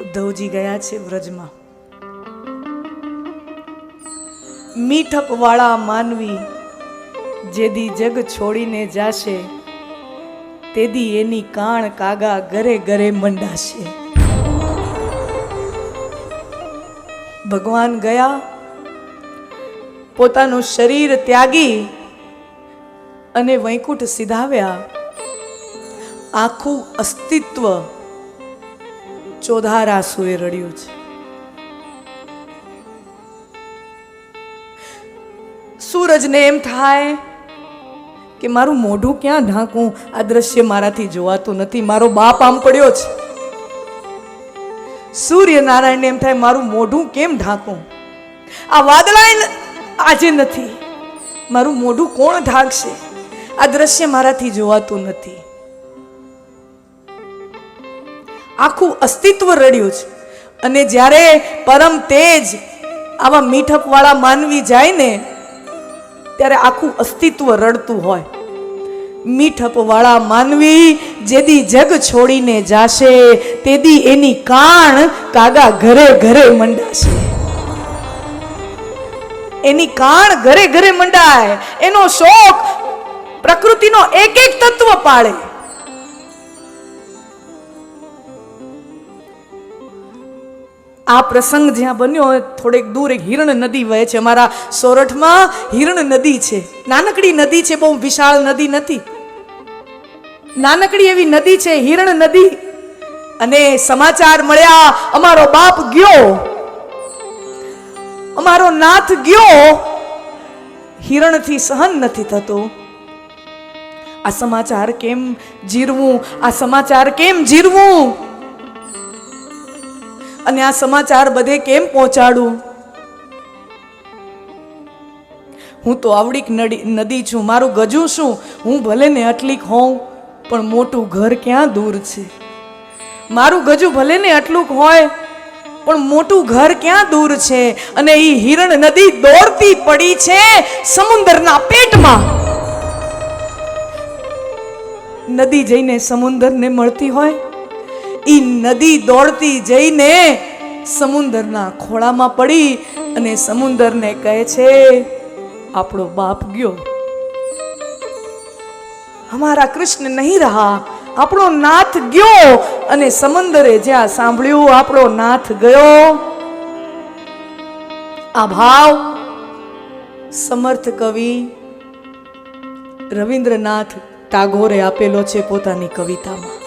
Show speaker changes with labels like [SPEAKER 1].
[SPEAKER 1] ઉદ્ધવજી ગયા છે વ્રજમાં. મીઠપ વાળા માનવી જેદી જગ છોડીને જાશે, તેદી એની કાણ કાગા ઘરે ઘરે મંડાશે. ભગવાન ગયા, પોતાનું શરીર ત્યાગી અને વૈકુંઠ સિધાવ્યા. આખું અસ્તિત્વ ચોધારાસુએ રડ્યું છે. સૂરજને એમ થાય કે મારું મોઢું ક્યાં ઢાંકું, આ દ્રશ્ય મારાથી જોવાતું નથી, મારો બાપ આમ પડ્યો છે. સૂર્યનારાયણને એમ થાય મારું મોઢું કેમ ઢાંકું, આ વાદળાય આજે નથી, મારું મોઢું કોણ ઢાંકશે, આ દ્રશ્ય મારાથી જોવાતું નથી. આખું અસ્તિત્વ રડ્યું છે. અને જ્યારે પરમ તેજ આવા મીઠપ વાળા માનવી જાય ને, ત્યારે આખું અસ્તિત્વ રડતું હોય. મીઠપ વાળા માનવી જેદી જગ છોડીને જાશે, તેદી એની કાણ કાગા ઘરે ઘરે મંડાશે. એની કાણ ઘરે ઘરે મંડાય, એનો શોક પ્રકૃતિનો એક એક તત્વ પાળે. આ પ્રસંગ જ્યાં બન્યો થોડેક દૂર એક હિરણ નદી વહે છે. અમારા સોરઠમાં હિરણ નદી છે. નાનકડી નદી છે, બહુ વિશાળ નદી નથી, નાનકડી એવી નદી છે હિરણ નદી. અને સમાચાર મળ્યા, અમારો બાપ ગયો, અમારો નાથ ગયો. હિરણથી સહન નથી થતું. આ સમાચાર કેમ જીરવું, આ સમાચાર કેમ જીરવું, અને આ સમાચાર બધે કેમ પહોંચાડું. હું તો આવડીક નદી છું, મારું ગજું શું, હું ભલે ને અટલીક હોઉં પણ મોટું ઘર ક્યાં દૂર છે. મારું ગજું ભલે ને આટલું હોય પણ મોટું ઘર ક્યાં દૂર છે. અને એ હિરણ નદી દોડતી પડી છે સમુદ્રના પેટમાં. નદી જઈને સમુદ્રને મળતી હોય, ઈ નદી દોડતી જઈને સમુદ્રના ખોળામાં પડી અને સમુદ્રને કહે છે, આપણો બાપ ગયો, હમારા કૃષ્ણ નહીં રહા, આપણો નાથ ગયો. અને સમુદ્રે જ્યાં સાંભળ્યું આપણો નાથ ગયો, આ ભાવ સમર્થ કવિ રવિન્દ્રનાથ ટાગોરે આપેલો છે પોતાની કવિતામાં.